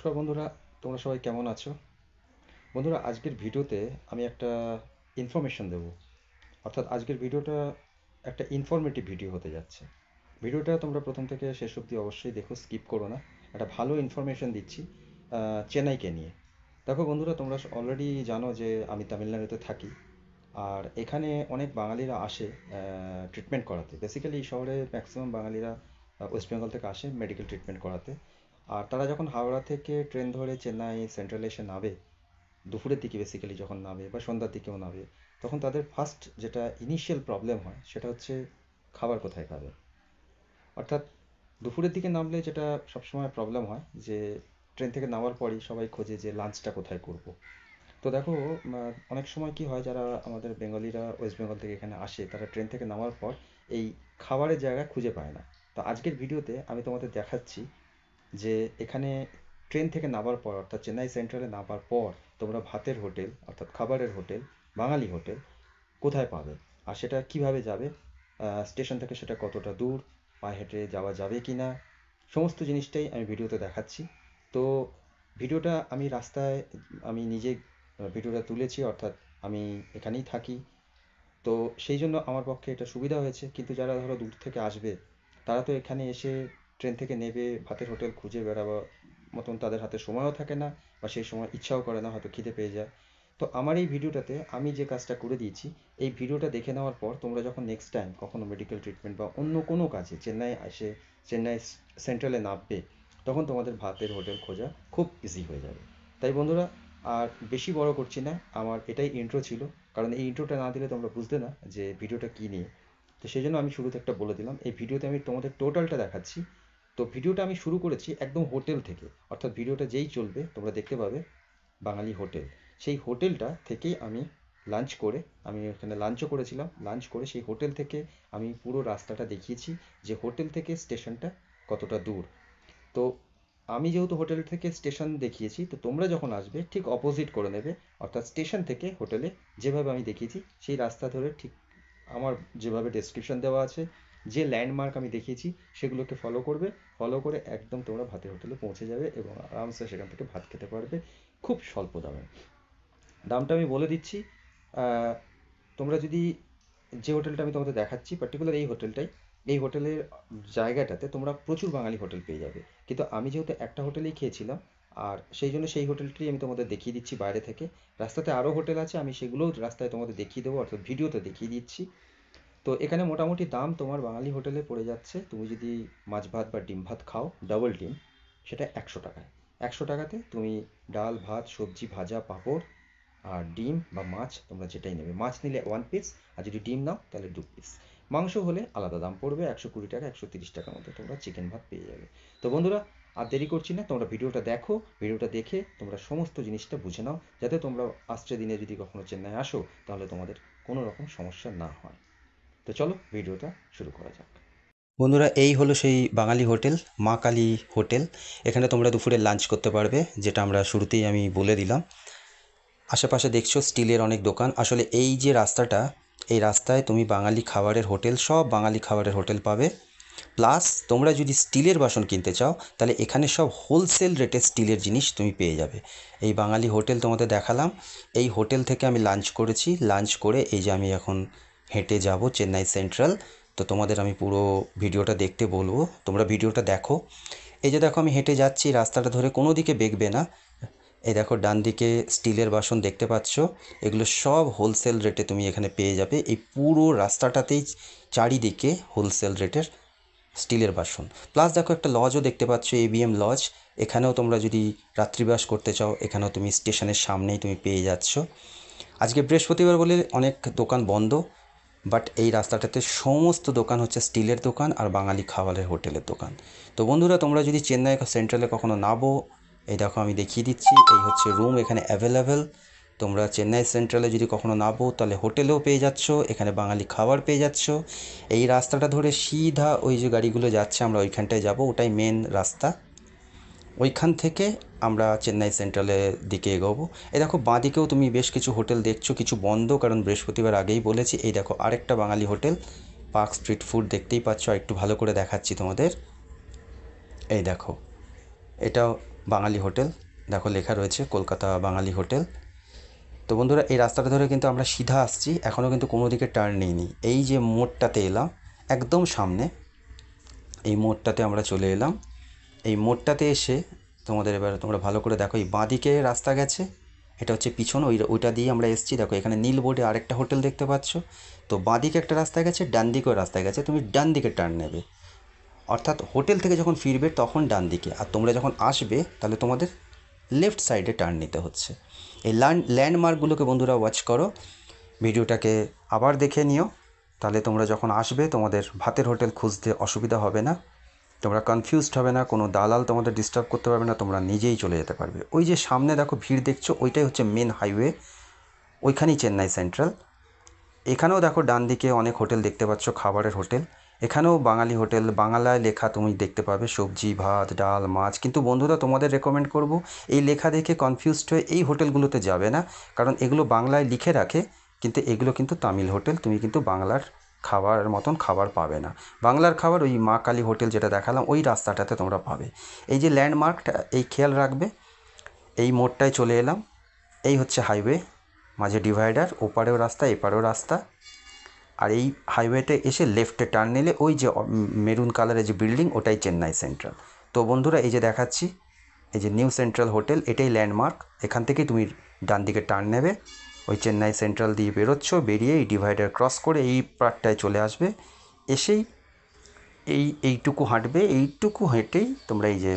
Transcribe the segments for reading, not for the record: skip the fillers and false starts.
নমস্কার বন্ধুরা, তোমরা সবাই কেমন আছো? বন্ধুরা, আজকের ভিডিওতে আমি একটা ইনফরমেশন দেব। অর্থাৎ আজকের ভিডিওটা একটা ইনফরমেটিভ ভিডিও হতে যাচ্ছে। ভিডিওটা তোমরা প্রথম থেকে শেষ অবধি অবশ্যই দেখো, স্কিপ করো না। একটা ভালো ইনফরমেশন দিচ্ছি চেন্নাইকে নিয়ে। দেখো বন্ধুরা, তোমরা অলরেডি জানো যে আমি তামিলনাড়ুতে থাকি। আর এখানে অনেক বাঙালিরা আসে ট্রিটমেন্ট করাতে। বেসিক্যালি এই শহরে ম্যাক্সিমাম বাঙালিরা ওয়েস্ট বেঙ্গল থেকে আসে মেডিকেল ট্রিটমেন্ট করাতে। আর তারা যখন হাওড়া থেকে ট্রেন ধরে চেন্নাই সেন্ট্রালে এসে নামে, দুপুরের দিকে বেসিক্যালি যখন নামে বা সন্ধ্যার দিকেও নামে, তখন তাদের ফার্স্ট যেটা ইনিশিয়াল প্রবলেম হয় সেটা হচ্ছে খাবার কোথায় খাবে। অর্থাৎ দুপুরের দিকে নামলে যেটা সবসময় প্রবলেম হয় যে ট্রেন থেকে নামার পরই সবাই খোঁজে যে লাঞ্চটা কোথায় করব। তো দেখো, অনেক সময় কি হয়, যারা আমাদের বেঙ্গলিরা ওয়েস্ট বেঙ্গল থেকে এখানে আসে তারা ট্রেন থেকে নামার পর এই খাবারের জায়গা খুঁজে পায় না। তো আজকের ভিডিওতে আমি তোমাদের দেখাচ্ছি যে এখানে ট্রেন থেকে নামার পর অর্থাৎ চেন্নাই সেন্ট্রালে নামার পর তোমরা ভাতের হোটেল অর্থাৎ খাবারের হোটেল, বাঙালি হোটেল কোথায় পাবে, আর সেটা কিভাবে যাবে, স্টেশন থেকে সেটা কতটা দূর, পায়ে হেঁটে যাওয়া যাবে কি না, সমস্ত জিনিসটাই আমি ভিডিওতে দেখাচ্ছি। তো ভিডিওটা আমি রাস্তায়, আমি নিজে ভিডিওটা তুলেছি, অর্থাৎ আমি এখানেই থাকি। তো সেই জন্য আমার পক্ষে এটা সুবিধা হয়েছে। কিন্তু যারা ধরো দূর থেকে আসবে, তারা তো এখানে এসে ট্রেন থেকে নেবে, ভাতের হোটেল খুঁজে বেড়াবার মতন তাদের হাতে সময়ও থাকে না, বা সেই সময় ইচ্ছাও করে না, হয়তো খিদে পেয়ে যায়। তো আমার এই ভিডিওটাতে আমি যে কাজটা করে দিয়েছি, এই ভিডিওটা দেখে নেওয়ার পর তোমরা যখন নেক্সট টাইম কখনো মেডিকেল ট্রিটমেন্ট বা অন্য কোনো কাজে চেন্নাই এসে চেন্নাই সেন্ট্রালে নামবে, তখন তোমাদের ভাতের হোটেল খোঁজা খুব ইজি হয়ে যাবে। তাই বন্ধুরা, আর বেশি বড় করছি না, আমার এটাই ইন্ট্রো ছিল। কারণ এই ইন্ট্রোটা না দিলে তোমরা বুঝতে না যে ভিডিওটা কী নিয়ে। তো সেই জন্য আমি শুরুতে একটা বলে দিলাম, এই ভিডিওতে আমি তোমাদের টোটালটা দেখাচ্ছি। তো ভিডিওটা আমি শুরু করেছি একদম হোটেল থেকে, অর্থাৎ ভিডিওটা যেই চলবে তোমরা দেখতে পাবে বাঙালি হোটেল। সেই হোটেলটা থেকেই আমি লাঞ্চ করে, আমি এখানে লাঞ্চও করেছিলাম, লাঞ্চ করে সেই হোটেল থেকে আমি পুরো রাস্তাটা দেখিয়েছি যে হোটেল থেকে স্টেশনটা কতটা দূর। তো আমি যেহেতু হোটেল থেকে স্টেশন দেখিয়েছি, তো তোমরা যখন আসবে ঠিক অপোজিট করে নেবে। অর্থাৎ স্টেশন থেকে হোটেলে যেভাবে আমি দেখিয়েছি সেই রাস্তা ধরে ঠিক আমার যেভাবে ডেসক্রিপশন দেওয়া আছে, যে ল্যান্ডমার্ক আমি দেখিয়েছি সেগুলোকে ফলো করবে। ফলো করে একদম তোমরা ভাতের হোটেলে পৌঁছে যাবে এবং আরামসে সেখান থেকে ভাত খেতে পারবে খুব স্বল্প দামে। দামটা আমি বলে দিচ্ছি। আহ, তোমরা যদি, যে হোটেলটা আমি তোমাদের দেখাচ্ছি পার্টিকুলার এই হোটেলটাই, এই হোটেলের জায়গাটাতে তোমরা প্রচুর বাঙালি হোটেল পেয়ে যাবে। কিন্তু আমি যেহেতু একটা হোটেলেই খেয়েছিলাম, আর সেই জন্য সেই হোটেলটি আমি তোমাদের দেখিয়ে দিচ্ছি বাইরে থেকে। রাস্তাতে আরও হোটেল আছে, আমি সেগুলোও রাস্তায় তোমাদের দেখিয়ে দেবো, অর্থাৎ ভিডিওতে দেখিয়ে দিচ্ছি। তো এখানে মোটামুটি দাম তোমার বাঙালি হোটেলে পড়ে যাচ্ছে, তুমি যদি মাছ ভাত বা ডিম ভাত খাও ডাবল ডিম, সেটা 100 টাকায়। 100 টাকাতে তুমি ডাল ভাত সবজি ভাজা পাঁপড় আর ডিম বা মাছ তোমরা যেটাই নেবে, মাছ নিলে 1 পিস, আর যদি ডিম নাও তাহলে 2 পিস। মাংস হলে আলাদা দাম পড়বে, 120 টাকা 130 টাকার মধ্যে তোমরা চিকেন ভাত পেয়ে যাবে। তো বন্ধুরা, আর দেরি করছি না, তোমরা ভিডিওটা দেখো। ভিডিওটা দেখে তোমরা সমস্ত জিনিসটা বুঝে নাও, যাতে তোমরা আসছে দিনে যদি কখনো চেন্নাই আসো তাহলে তোমাদের কোনো রকম সমস্যা না হয়। তো চলো ভিডিওটা শুরু করা যাক। বন্ধুরা, এই হলো সেই বাঙালি হোটেল, মা কালী হোটেল। এখানে তোমরা দুপুরে লাঞ্চ করতে পারবে, যেটা আমরা শুরুতেই আমি বলে দিলাম। আশেপাশে দেখছো স্টিলের অনেক দোকান। আসলে এই যে রাস্তাটা, এই রাস্তায় তুমি বাঙালি খাবারের হোটেল, সব বাঙালি খাবারের হোটেল পাবে। প্লাস তোমরা যদি স্টিলের বাসন কিনতে চাও তাহলে এখানে সব হোলসেল রেটে স্টিলের জিনিস তুমি পেয়ে যাবে। এই বাঙালি হোটেল তোমাদের দেখালাম, এই হোটেল থেকে আমি লাঞ্চ করেছি। লাঞ্চ করে এই যে আমি এখন হেঁটে যাব চেন্নাই সেন্ট্রাল। তো তোমাদের আমি পুরো ভিডিওটা দেখতে বলবো, তোমরা ভিডিওটা দেখো। এই যে দেখো আমি হেঁটে যাচ্ছি, রাস্তাটা ধরে কোনো দিকে বেঁকবে না। এই দেখো ডান দিকে স্টিলের বাসন দেখতে পাচ্ছ, এগুলো সব হোলসেল রেটে তুমি এখানে পেয়ে যাবে। এই পুরো রাস্তাটাতেই চারিদিকে হোলসেল রেটের স্টিলের বাসন। প্লাস দেখো একটা লজও দেখতে পাচ্ছ, এবিএম লজ। এখানেও তোমরা যদি রাত্রিবাস করতে চাও, এখানেও তুমি স্টেশনের সামনেই তুমি পেয়ে যাচ্ছ। আজকে বৃহস্পতিবার বলে অনেক দোকান বন্ধ, বাট এই রাস্তাটাতে সমস্ত দোকান হচ্ছে স্টিলের দোকান আর বাঙালি খাবারের হোটেলের দোকান। তো বন্ধুরা, তোমরা যদি চেন্নাই সেন্ট্রালে কখনো নামো, এই দেখো আমি দেখিয়ে দিচ্ছি, এই হচ্ছে রুম এখানে অ্যাভেলেবেল। তোমরা চেন্নাই সেন্ট্রালে যদি কখনো নামো তাহলে হোটেলেও পেয়ে যাচ্ছ, এখানে বাঙালি খাবার পেয়ে যাচ্ছ। এই রাস্তাটা ধরে সিধা ওই যে গাড়িগুলো যাচ্ছে, আমরা ওইখানটায় যাব, ওটাই মেন রাস্তা। ওইখান থেকে আমরা চেন্নাই সেন্ট্রালের দিকে এগোবো। এই দেখো বাঁদিকেও তুমি বেশ কিছু হোটেল দেখছো, কিছু বন্ধ কারণ বৃহস্পতিবার আগেই বলেছি। এই দেখো আরেকটা বাঙালি হোটেল, পার্ক স্ট্রিট ফুড দেখতেই পাচ্ছ, আর একটু ভালো করে দেখাচ্ছি তোমাদের। এই দেখো, এটাও বাঙালি হোটেল, দেখো লেখা রয়েছে কলকাতা বাঙালি হোটেল। তো বন্ধুরা এই রাস্তাটা ধরে কিন্তু আমরা সিধা আসছি, এখনও কিন্তু কোনো দিকে টার্ন নিইনি। এই যে মোড়টাতে এলাম একদম সামনে, এই মোড়টাতে আমরা চলে এলাম। এই মোড়টাতে এসে তোমাদের এবার তোমরা ভালো করে দেখো, এই বাঁদিকে রাস্তা গেছে, এটা হচ্ছে পিছন, ওইটা দিয়ে আমরা এসেছি। দেখো এখানে নীল বোর্ডে আরেকটা হোটেল দেখতে পাচ্ছ। তো বাঁদিকে একটা রাস্তা গেছে, ডান দিকেও রাস্তা গেছে, তুমি ডান দিকে টার্ন নেবে। অর্থাৎ হোটেল থেকে যখন ফিরবে তখন ডান দিকে, আর তোমরা যখন আসবে তাহলে তোমাদের লেফট সাইডে টার্ন নিতে হচ্ছে। এই ল্যান্ডমার্কগুলোকে বন্ধুরা ওয়াচ করো, ভিডিওটাকে আবার দেখে নিও, তাহলে তোমরা যখন আসবে তোমাদের ভাতের হোটেল খুঁজতে অসুবিধা হবে না, তোমরা কনফিউজড হবে না, কোনো দালাল তোমাদের ডিস্টার্ব করতে পারবে না, তোমরা নিজেই চলে যেতে পারবে। ওই যে সামনে দেখো ভিড় দেখছো, ওইটাই হচ্ছে মেন হাইওয়ে, ওইখানেই চেন্নাই সেন্ট্রাল। এখানেও দেখো ডান দিকে অনেক হোটেল দেখতে পাচ্ছ, খাবারের হোটেল। এখানেও বাঙালি হোটেল, বাংলায় লেখা তুমি দেখতে পাবে সবজি, ভাত, ডাল, মাছ। কিন্তু বন্ধুরা তোমাদের রেকমেন্ড করব এই লেখা দেখে কনফিউজড হয়ে এই হোটেলগুলোতে যাবে না, কারণ এগুলো বাংলায় লিখে রাখে, কিন্তু এগুলো কিন্তু তামিল হোটেল, তুমি কিন্তু বাংলার খাবারের মতন খাবার পাবে না। বাংলার খাবার ওই মা কালী হোটেল যেটা দেখালাম ওই রাস্তাটাতে তোমরা পাবে। এই যে ল্যান্ডমার্কটা, এই খেয়াল রাখবে। এই মোড়টায় চলে এলাম, এই হচ্ছে হাইওয়ে, মাঝে ডিভাইডার, ওপারেও রাস্তা এপারেও রাস্তা। আর এই হাইওয়েতে এসে লেফটে টার্ন নিলে ওই যে মেরুন কালারের যে বিল্ডিং, ওটাই চেন্নাই সেন্ট্রাল। তো বন্ধুরা এই যে দেখাচ্ছি, এই যে নিউ সেন্ট্রাল হোটেল, এটাই ল্যান্ডমার্ক। এখান থেকে তুমি ডান দিকে টার্ন নেবে, ওই চেন্নাই সেন্ট্রাল দিয়ে বেরোচ্ছ, বেরিয়ে এই ডিভাইডার ক্রস করে এই পার্টটায় চলে আসবে। এসেই এইটুকু হাঁটবে, এইটুকু হেঁটেই তোমরা এই যে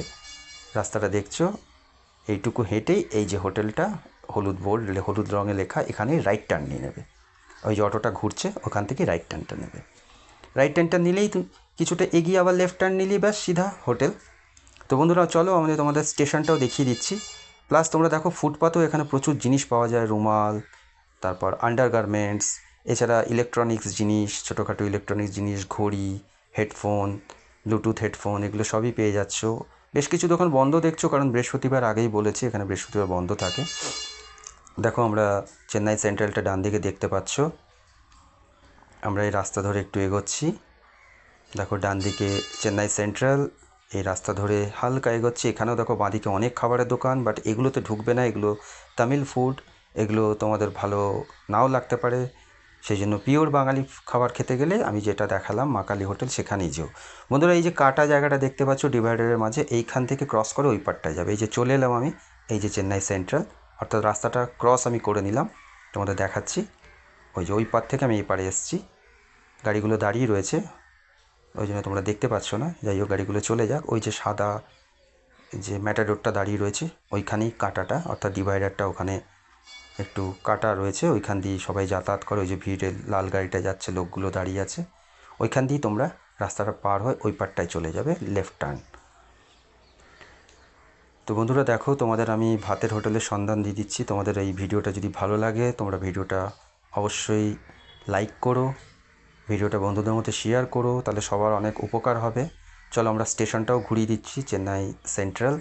রাস্তাটা দেখছো, এইটুকু হেঁটেই এই যে হোটেলটা, হলুদ বোর্ড, হলুদ রঙে লেখা, এখানে রাইট টার্ন নিয়ে নেবে। ওই যে অটোটা ঘুরছে ওখান থেকে রাইট টার্নটা নেবে। রাইট টার্নটা নিলেই তুমি কিছুটা এগিয়ে আবার লেফট টার্ন নিলেই ব্যাস সিধা হোটেল। তো বন্ধুরা চলো তোমাদের স্টেশনটাও দেখিয়ে দিচ্ছি। প্লাস তোমরা দেখো ফুটপাতেও এখানে প্রচুর জিনিস পাওয়া যায়, রুমাল, তারপর আন্ডারগার্মেন্টস, এছাড়া ইলেকট্রনিক্স জিনিস, ছোটোখাটো ইলেকট্রনিক্স জিনিস, ঘড়ি, হেডফোন, ব্লুটুথ হেডফোন, এগুলো সবই পেয়ে যাচ্ছ। বেশ কিছু দোকান বন্ধ দেখছো, কারণ বৃহস্পতিবার আগেই বলেছি এখানে বৃহস্পতিবার বন্ধ থাকে। দেখো আমরা চেন্নাই সেন্ট্রালটা ডান দিকে দেখতে পাচ্ছ। আমরা এই রাস্তা ধরে একটু এগোচ্ছি, দেখো ডান দিকে চেন্নাই সেন্ট্রাল, এই রাস্তা ধরে হালকা এগোচ্ছি। এখানেও দেখো বাঁদিকে অনেক খাবারের দোকান, বাট এগুলোতে ঢুকবে না, এগুলো তামিল ফুড, এগুলো তোমাদের ভালো নাও লাগতে পারে। সেই জন্য পিওর বাঙালি খাবার খেতে গেলে আমি যেটা দেখালাম মা কালী হোটেল, সেখানেই যেও। বন্ধুরা এই যে কাটা জায়গাটা দেখতে পাচ্ছ ডিভাইডারের মাঝে, এইখান থেকে ক্রস করে ওই পারটায় যাবে। এই যে চলে এলাম আমি, এই যে চেন্নাই সেন্ট্রাল, অর্থাৎ রাস্তাটা ক্রস আমি করে নিলাম, তোমাদের দেখাচ্ছি। ওই যে ওই পার থেকে আমি এই পারে এসেছি, গাড়িগুলো দাঁড়িয়ে রয়েছে, ওই জন্য তোমরা দেখতে পাচ্ছ না। যাই হোক গাড়িগুলো চলে যাক। ওই যে সাদা যে ম্যাটাডোরটা দাঁড়িয়ে রয়েছে ওইখানেই কাটাটা, অর্থাৎ ডিভাইডারটা ওখানে একটু কাটা রয়েছে, ওইখান দিয়ে সবাই যাতায়াত করে। ওই যে ভিড়ে লাল গাড়িটা যাচ্ছে, লোকগুলো দাঁড়িয়ে আছে, ওইখান দিয়ে তোমরা রাস্তাটা পার হয়ে ওই পারটায় চলে যাবে, লেফট টার্ন। তো বন্ধুরা দেখো তোমাদের আমি ভাতের হোটেলের সন্ধান দিয়ে দিচ্ছি। তোমাদের এই ভিডিওটা যদি ভালো লাগে তোমরা ভিডিওটা অবশ্যই লাইক করো, ভিডিওটা বন্ধুদের মধ্যে শেয়ার করো, তাহলে সবার অনেক উপকার হবে। চলো আমরা স্টেশনটাও ঘুরিয়ে দিচ্ছি, চেন্নাই সেন্ট্রাল।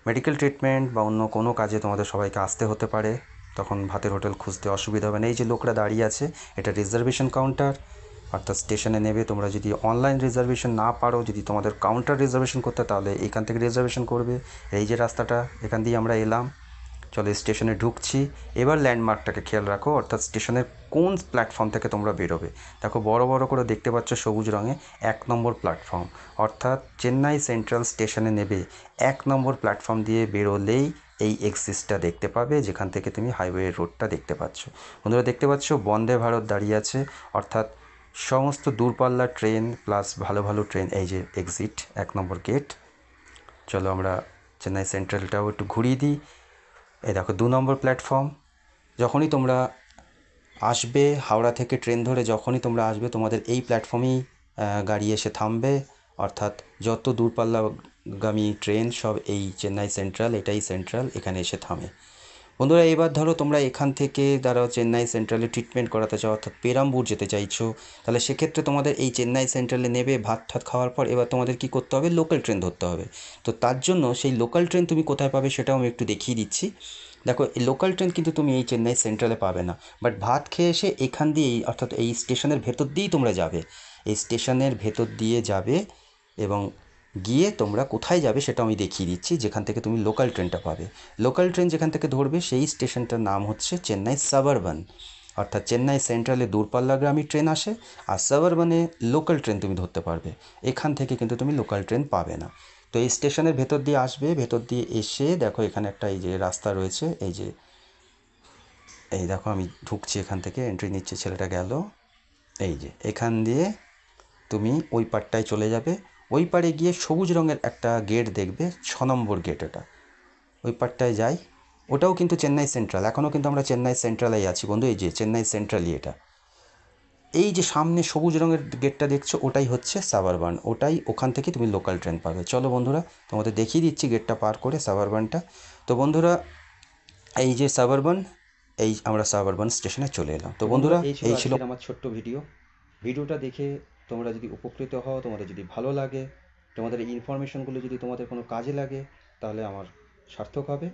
মেডিকেল ট্রিটমেন্ট বা অন্য কোনো কাজে তোমাদের সবাইকে আসতে হতে পারে, তখন ভাতের হোটেল খুঁজতে অসুবিধা হবে না। এই যে লোকরা দাঁড়িয়ে আছে, এটা রিজার্ভেশন কাউন্টার, অর্থাৎ স্টেশনে নেবে। তোমরা যদি অনলাইন রিজার্ভেশন না পারো, যদি তোমাদের কাউন্টার রিজার্ভেশন করতে, তাহলে এখান থেকে রিজার্ভেশন করবে। এই যে রাস্তাটা, এখান দিয়ে আমরা এলাম, চলো স্টেশনে ঢুকছি। এবার ল্যান্ডমার্কটাকে খেয়াল রাখো, অর্থাৎ স্টেশনের কোন প্ল্যাটফর্ম থেকে তোমরা বেরোবে। দেখো বড় বড় করে দেখতে পাচ্ছ সবুজ রঙে, 1 নম্বর প্ল্যাটফর্ম, অর্থাৎ চেন্নাই সেন্ট্রাল স্টেশনে নেবে 1 নম্বর প্ল্যাটফর্ম দিয়ে বেরোলেই এই এক্সিসটা দেখতে পাবে, যেখান থেকে তুমি হাইওয়ে রোডটা দেখতে পাচ্ছ। বন্ধুরা দেখতে পাচ্ছ বন্দে ভারত দাঁড়িয়ে আছে, অর্থাৎ সমস্ত দূরপাল্লার ট্রেন প্লাস ভালো ভালো ট্রেন। এই যে এক্সিট 1 নম্বর গেট। চলো আমরা চেন্নাই সেন্ট্রালটাও একটু ঘুরিয়ে দিই। এই দেখো 2 নম্বর প্ল্যাটফর্ম। যখনই তোমরা আসবে হাওড়া থেকে ট্রেন ধরে, যখনই তোমরা আসবে তোমাদের এই প্ল্যাটফর্মেই গাড়ি এসে থামবে, অর্থাৎ যত দূরপাল্লাগামী ট্রেন সব এই চেন্নাই সেন্ট্রাল, এটাই সেন্ট্রাল, এখানে এসে থামে। বন্ধুরা এবার ধরো তোমরা এখান থেকে চেন্নাই সেন্ট্রালে ট্রিটমেন্ট করাতে চাও, অর্থাৎ পেরাম্বুর যেতে চাইছো, তাহলে সেক্ষেত্রে তোমাদের এই চেন্নাই সেন্ট্রালে নেবে। ভাত ঠাত খাওয়ার পর এবার তোমাদের কী করতে হবে, লোকাল ট্রেন ধরতে হবে। তো তার জন্য সেই লোকাল ট্রেন তুমি কোথায় পাবে সেটাও আমি একটু দেখিয়ে দিচ্ছি। দেখো এই লোকাল ট্রেন কিন্তু তুমি এই চেন্নাই সেন্ট্রালে পাবে না, বাট ভাত খেয়ে এসে এখান দিয়েই, অর্থাৎ এই স্টেশনের ভেতর দিয়েই তোমরা যাবে, এই স্টেশনের ভেতর দিয়ে যাবে এবং গিয়ে তোমরা কোথায় যাবে সেটা আমি দেখিয়ে দিচ্ছি, যেখান থেকে তুমি লোকাল ট্রেনটা পাবে। লোকাল ট্রেন যেখান থেকে ধরবে সেই স্টেশনটার নাম হচ্ছে চেন্নাই সাবারবান, অর্থাৎ চেন্নাই সেন্ট্রালে দূরপাল্লাগামী ট্রেন আসে, আর সাবারবানে লোকাল ট্রেন তুমি ধরতে পারবে। এখান থেকে কিন্তু তুমি লোকাল ট্রেন পাবে না। তো এই স্টেশনের ভেতর দিয়ে আসবে, ভেতর দিয়ে এসে দেখো এখানে একটা এই যে রাস্তা রয়েছে, এই যে এই দেখো আমি ঢুকছি এখান থেকে, এন্ট্রি নিচ্ছে, ছেলেটা গেল। এই যে এখান দিয়ে তুমি ওই পারটায় চলে যাবে। ওই পারে গিয়ে সবুজ রঙের একটা গেট দেখবে, 6 নম্বর গেট এটা, ওই পারটায় যাই। ওটাও কিন্তু চেন্নাই সেন্ট্রাল, এখনও কিন্তু আমরা চেন্নাই সেন্ট্রালেই আছি বন্ধু, এই যে চেন্নাই সেন্ট্রালই এটা। এই যে সামনে সবুজ রঙের গেটটা দেখছো, ওটাই হচ্ছে সাবারবান, ওটাই, ওখান থেকে তুমি লোকাল ট্রেন পাবে। চলো বন্ধুরা, তোমাদের দেখিয়ে দিচ্ছি গেটটা পার করে সাবারবানটা। তো বন্ধুরা, এই যে সাবারবান, এই আমরা সাবারবান স্টেশনে চলে এলাম। তো তো বন্ধুরা, বন্ধুরা, এই ছিল এই ছিল। আজকের আমার ছোট্ট ভিডিও। ভিডিওটা দেখে তোমরা যদি উপকৃত হও, তোমাদের যদি ভালো লাগে, তোমাদের এই ইনফরমেশনগুলো যদি তোমাদের কোনো কাজে লাগে, তাহলে আমার সার্থক হবে।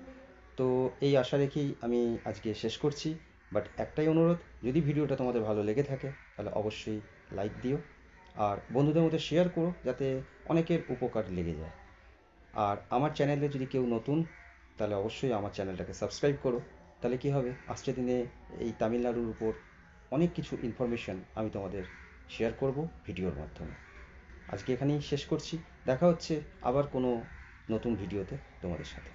তো এই আশা রেখেই আমি আজকে শেষ করছি। বাট একটাই অনুরোধ, যদি ভিডিওটা তোমাদের ভালো লেগে থাকে তাহলে অবশ্যই লাইক দিও, আর বন্ধুদের মধ্যে শেয়ার করো, যাতে অনেকের উপকার লেগে যায়। আর আমার চ্যানেলে যদি কেউ নতুন, তাহলে অবশ্যই আমার চ্যানেলটাকে সাবস্ক্রাইব করো। তাহলে কী হবে, আসছে দিনে এই তামিলনাড়ুর উপর অনেক কিছু ইনফরমেশন আমি তোমাদের শেয়ার করব ভিডিওর মাধ্যমে। আজকে এখানেই শেষ করছি। দেখা হচ্ছে আবার কোনো নতুন ভিডিওতে তোমাদের সাথে।